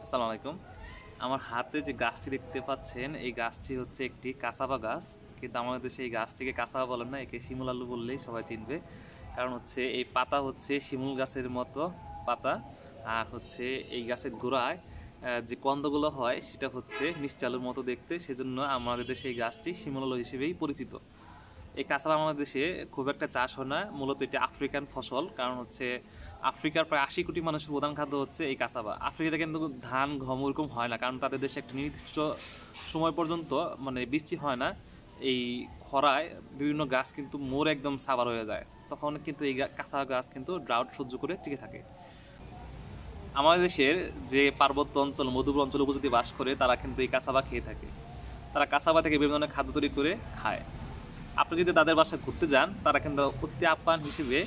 আসসালামু আলাইকুম। আমার হাতে যে গাছটি দেখতে পাচ্ছেন, এই গাছটি হচ্ছে একটি কাসাবা গাছ। কিন্তু আমাদের দেশে এই গাছটিকে কাসাবা বলে না, একে শিমুল আলু বললেই সবাই চিনবে। কারণ হচ্ছে এই পাতা হচ্ছে শিমুল গাছের মতো পাতা। আর হচ্ছে এই গাছের গোড়ায় যে কন্দগুলো হয় সেটা হচ্ছে মিষ্টি আলুর মতো দেখতে। সেজন্য আমাদের দেশে এই গাছটি শিমুল আলু হিসেবেই পরিচিত। এই কাঁচালা আমাদের দেশে খুব একটা চাষ হয় না, মূলত এটি আফ্রিকান ফসল। কারণ হচ্ছে আফ্রিকার প্রায় 80 কোটি মানুষের প্রধান খাদ্য হচ্ছে এই কাঁচাবা। আফ্রিকাতে কিন্তু ধান গম ওরকম হয় না, কারণ তাদের দেশে একটা নির্দিষ্ট সময় পর্যন্ত মানে বৃষ্টি হয় না। এই খরায় বিভিন্ন গাছ কিন্তু মোর একদম সাবার হয়ে যায়, তখন কিন্তু এই কাঁচা গাছ কিন্তু ড্রাউট সহ্য করে টিকে থাকে। আমাদের দেশের যে পার্বত্য অঞ্চল মধুপুর অঞ্চল উপজাতি বাস করে তারা কিন্তু এই কাঁচাবা খেয়ে থাকে। তারা কাঁচাবা থেকে বিভিন্ন ধরনের খাদ্য তৈরি করে খায়। আপনি যদি তাদের বাসায় ঘুরতে যান, তারা কিন্তু অতিথি আপ্যায়ন হিসেবে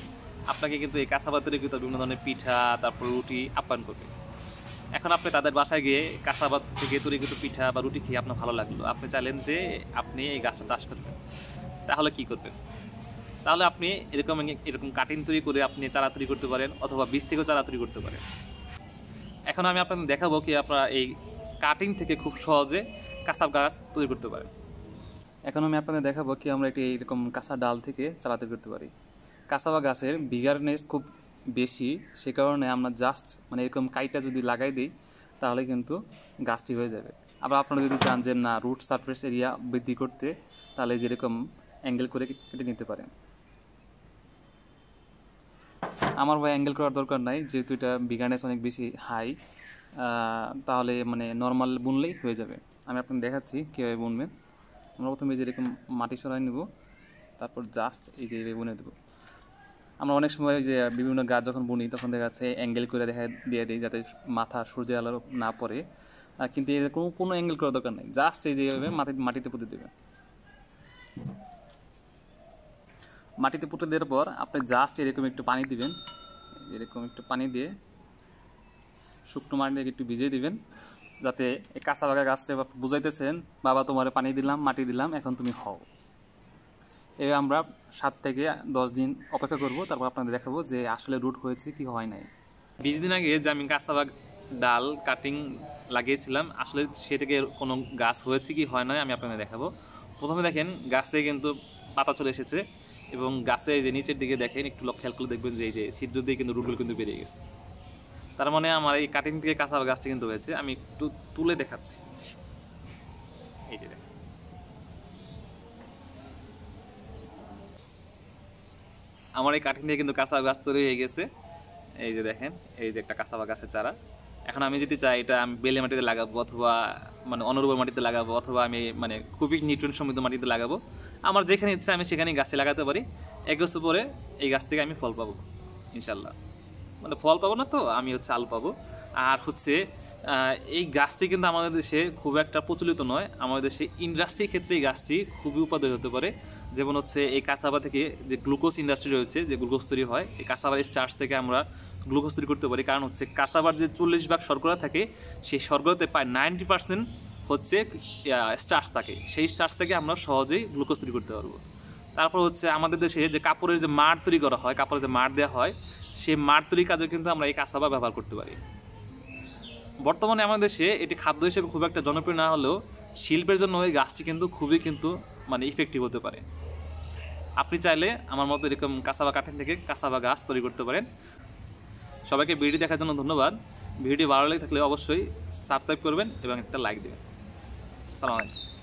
আপনাকে কিন্তু এই কাঁচাবা তৈরিকৃত বিভিন্ন ধরনের পিঠা, তারপর রুটি আপ্যায়ন করবে। এখন আপনি তাদের বাসায় গিয়ে কাঁচাবা থেকে তৈরিকৃত পিঠা বা রুটি খেয়ে আপনার ভালো লাগলো, আপনি চাইলেন যে আপনি এই গাছটা চাষ করবেন, তাহলে কি করবেন? তাহলে আপনি এরকম এরকম কাটিং তৈরি করে আপনি চারা তৈরি করতে পারেন, অথবা বীজ থেকেও চারা তৈরি করতে পারেন। এখন আমি আপনাদের দেখাবো কি আপনারা এই কাটিং থেকে খুব সহজে কাঁচা গাছ তৈরি করতে পারেন। এখন আমি আপনাদের দেখাবো কি আমরা একটি এরকম কাঁচা ডাল থেকে চারা তৈরি করতে পারি। কাঁচাবা গাছের বিগারনেস খুব বেশি, সে কারণে আমরা জাস্ট মানে এরকম কাইটা যদি লাগাই দিই তাহলে কিন্তু গাছটি হয়ে যাবে। আবার আপনারা যদি চান যে না রুট সারফেস এরিয়া বৃদ্ধি করতে, তাহলে যেরকম অ্যাঙ্গেল করে কেটে নিতে পারেন। আমার ভাই অ্যাঙ্গেল করার দরকার নাই, যেহেতু এটা বিগারনেস অনেক বেশি হাই, তাহলে মানে নর্মাল বুনলেই হয়ে যাবে। আমি আপনাকে দেখাচ্ছি কীভাবে বুনবেন। আমরা প্রথমে যেরকম মাটি সরাই নেব, তারপর জাস্ট এই যে বুনে দেবো। আমরা অনেক সময় যে বিভিন্ন গাছ যখন বুনি তখন দেখা যাচ্ছে অ্যাঙ্গেল করে দিয়ে দিই, যাতে মাথা সূর্যের আলো না পড়ে। কিন্তু এরকম কোনো অ্যাঙ্গেল করার দরকার নেই, জাস্ট এই যেভাবে মাটিতে পুঁতে দেবেন। মাটিতে পুঁতে দেওয়ার পর আপনি জাস্ট এরকম একটু পানি দিবেন, এরকম একটু পানি দিয়ে শুকনো মাটি একটু ভিজিয়ে দিবেন, যাতে এই কাঁচা লাগা গাছটা বুঝাইতেছেন বাবা তোমার পানি দিলাম, মাটি দিলাম, এখন তুমি হও। এবার আমরা 7 থেকে 10 দিন অপেক্ষা করব, তারপর আপনাদের দেখাবো যে আসলে রুট হয়েছে কি হয় নাই। 20 দিন আগে যে আমি কাঁচাবাগ ডাল কাটিং লাগিয়েছিলাম, আসলে সে থেকে কোনো গাছ হয়েছে কি হয় নাই আমি আপনাদের দেখাবো। প্রথমে দেখেন গাছ থেকে কিন্তু পাতা চলে এসেছে, এবং গাছের যে নিচের দিকে দেখেন একটু খেয়াল করে দেখবেন যে এই যে ছিদ্র দিয়ে কিন্তু রুটগুলো কিন্তু বেরিয়ে গেছে। তার মানে আমার এই কাটিং থেকে কাঁচাবাগ গাছটা কিন্তু হয়েছে। আমি একটু তুলে দেখাচ্ছি, এই যে দেখেন আমার এই কাটিং দিয়ে কিন্তু কাঁচা গাছ তৈরি হয়ে গেছে। এই যে দেখেন, এই যে একটা কাঁচাবা গাছের চারা। এখন আমি যদি চাই এটা আমি বেলে মাটিতে লাগাবো, অথবা মানে অনুর্বর মাটিতে লাগাবো, অথবা আমি মানে খুবই নিউট্রিয়েন্ট সমৃদ্ধ মাটিতে লাগাবো, আমার যেখানে ইচ্ছা আমি সেখানেই গাছে লাগাতে পারি। 1 বছর পরে এই গাছ থেকে আমি ফল পাবো ইনশাল্লাহ। মানে ফল পাবো না তো, আমি হচ্ছে আলু পাবো। আর হচ্ছে এই গাছটি কিন্তু আমাদের দেশে খুব একটা প্রচলিত নয়। আমাদের দেশে ইন্ডাস্ট্রির ক্ষেত্রে এই গাছটি খুবই উৎপাদন হতে পারে। যেমন হচ্ছে এই কাঁচাবা থেকে যে গ্লুকোজ ইন্ডাস্ট্রি রয়েছে, যে গ্লুকোজ তৈরি হয়, এই কাঁচাবার স্টার্চ থেকে আমরা গ্লুকোজ তৈরি করতে পারি। কারণ হচ্ছে কাঁচাবার যে 40 ভাগ শর্করা থাকে, সেই শর্করাতে প্রায় 90% হচ্ছে স্টার্চ থাকে। সেই স্টার্চ থেকে আমরা সহজেই গ্লুকোজ তৈরি করতে পারবো। তারপর হচ্ছে আমাদের দেশে যে কাপড়ের যে মাড় তৈরি করা হয়, কাপড়ের যে মাড় দেওয়া হয়, সেই মাড় তৈরির কাজে কিন্তু আমরা এই কাঁচাবা ব্যবহার করতে পারি। বর্তমানে আমাদের দেশে এটি খাদ্য হিসেবে খুব একটা জনপ্রিয় না হলেও শিল্পের জন্য এই গাছটি কিন্তু খুবই মানে ইফেক্টিভ হতে পারে। আপনি চাইলে আমার মতো এরকম কাঁচাবা কাঠের থেকে কাঁচাবা গাছ তৈরি করতে পারেন। সবাইকে ভিডিও দেখার জন্য ধন্যবাদ। ভিডিও ভালো লেগে থাকলে অবশ্যই সাবস্ক্রাইব করবেন এবং একটা লাইক দেবেন। আসসালামু আলাইকুম।